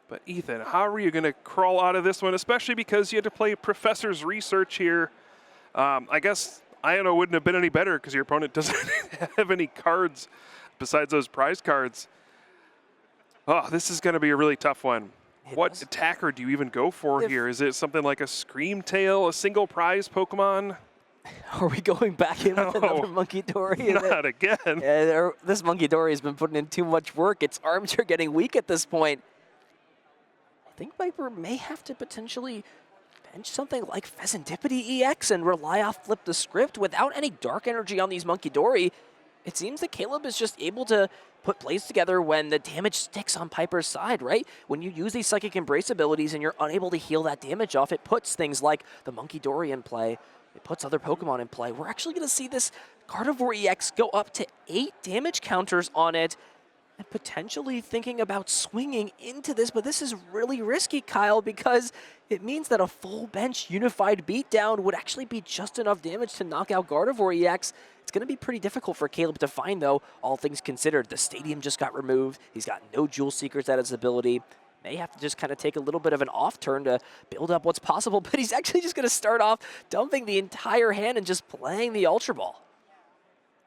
Speaker 2: But Ethan, how are you going to crawl out of this one, especially because you had to play Professor's Research here? I guess Iono wouldn't have been any better because your opponent doesn't have any cards besides those prize cards. Oh, this is going to be a really tough one. What attacker do you even go for here? Is it something like a Screamtail, a single prize Pokemon?
Speaker 1: Are we going back in with another Monkey Dory?
Speaker 2: Not again.
Speaker 1: Yeah, this Monkey Dory has been putting in too much work. Its arms are getting weak at this point. I think Viper may have to potentially bench something like Pheasantipity EX and rely off Flip the Script without any dark energy on these Monkey Dory. It seems that Caleb is just able to put plays together when the damage sticks on Piper's side, right? When you use these Psychic Embrace abilities and you're unable to heal that damage off, it puts things like the Monkey Dory in play. It puts other Pokemon in play. We're actually going to see this Gardevoir EX go up to 8 damage counters on it, and potentially thinking about swinging into this, but this is really risky, Kyle, because it means that a full bench unified beatdown would actually be just enough damage to knock out Gardevoir EX. It's going to be pretty difficult for Caleb to find, though, all things considered. The stadium just got removed. He's got no Jewel Seekers at his ability. may have to just kind of take a little bit of an off turn to build up what's possible, but he's actually just going to start off dumping the entire hand and just playing the Ultra Ball.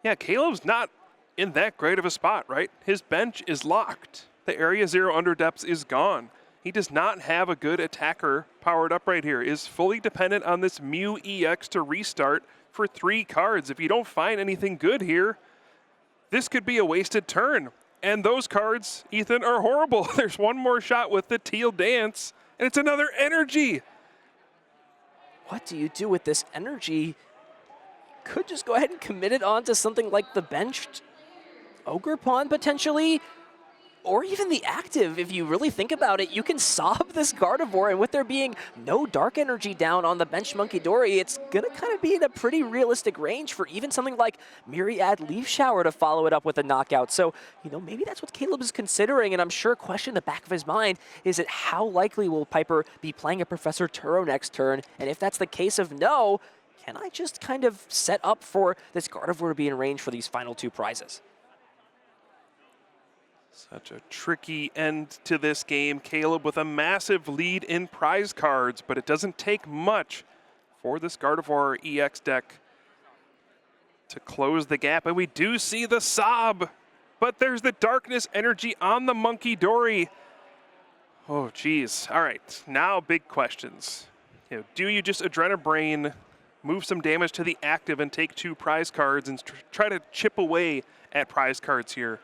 Speaker 2: Yeah, Caleb's not in that great of a spot, right? His bench is locked. The Area 0 under depths is gone. He does not have a good attacker powered up right here. Is fully dependent on this Mew EX to restart for 3 cards. If you don't find anything good here, this could be a wasted turn. And those cards, Ethan, are horrible. There's one more shot with the Teal Dance, and it's another energy.
Speaker 1: What do you do with this energy? Could just go ahead and commit it onto something like the benched Ogerpon potentially, or even the active. If you really think about it, you can sob this Gardevoir, and with there being no dark energy down on the bench Munkidori, it's gonna kind of be in a pretty realistic range for even something like Myriad Leaf Shower to follow it up with a knockout. So, you know, maybe that's what Caleb is considering, and I'm sure a question in the back of his mind is it how likely will Piper be playing a Professor Turo next turn? And if that's the case of no, can I just kind of set up for this Gardevoir to be in range for these final 2 prizes?
Speaker 2: Such a tricky end to this game. Caleb with a massive lead in prize cards, but it doesn't take much for this Gardevoir EX deck to close the gap. And we do see the Sob, but there's the Darkness energy on the Munkidori. Oh, geez. All right, now big questions. You know, do you just Adrenabrain, move some damage to the active and take 2 prize cards and try to chip away at prize cards here?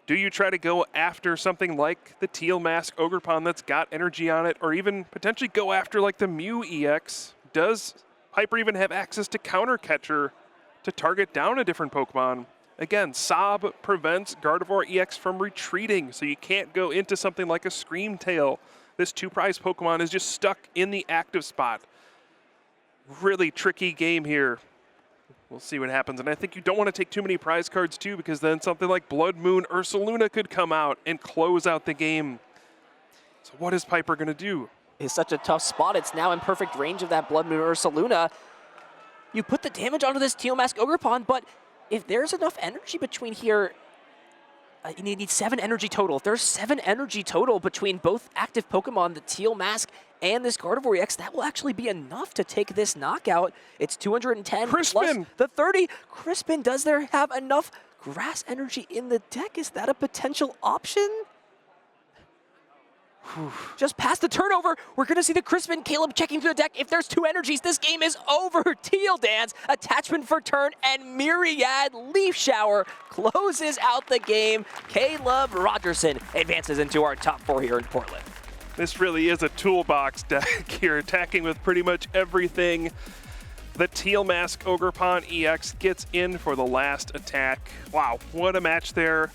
Speaker 2: Do you try to go after something like the Teal Mask Ogerpon that's got energy on it, or even potentially go after like the Mew EX? Does Piper even have access to Counter Catcher to target down a different Pokemon? Again, Sob prevents Gardevoir EX from retreating, so you can't go into something like a Scream Tail. This 2 prize Pokemon is just stuck in the active spot. Really tricky game here. We'll see what happens, and I think you don't want to take too many prize cards too, because then something like Blood Moon Ursaluna could come out and close out the game. So what is Piper going to do?
Speaker 1: It's such a tough spot. It's now in perfect range of that Blood Moon Ursaluna. You put the damage onto this Teal Mask Ogerpon, but if there's enough energy between here, you need 7 energy total. If there's 7 energy total between both active Pokemon, the Teal Mask and this Gardevoir EX, that will actually be enough to take this knockout. It's 210
Speaker 2: Crispin
Speaker 1: plus the 30. Crispin, does there have enough grass energy in the deck? Is that a potential option? Just past the turnover, we're going to see the Crispin. Caleb checking through the deck. If there's 2 energies, this game is over. Teal Dance, Attachment for Turn, and Myriad Leaf Shower closes out the game. Caleb Rogerson advances into our top 4 here in Portland.
Speaker 2: This really is a toolbox deck here, attacking with pretty much everything. The Teal Mask Ogerpon EX gets in for the last attack. Wow, what a match there.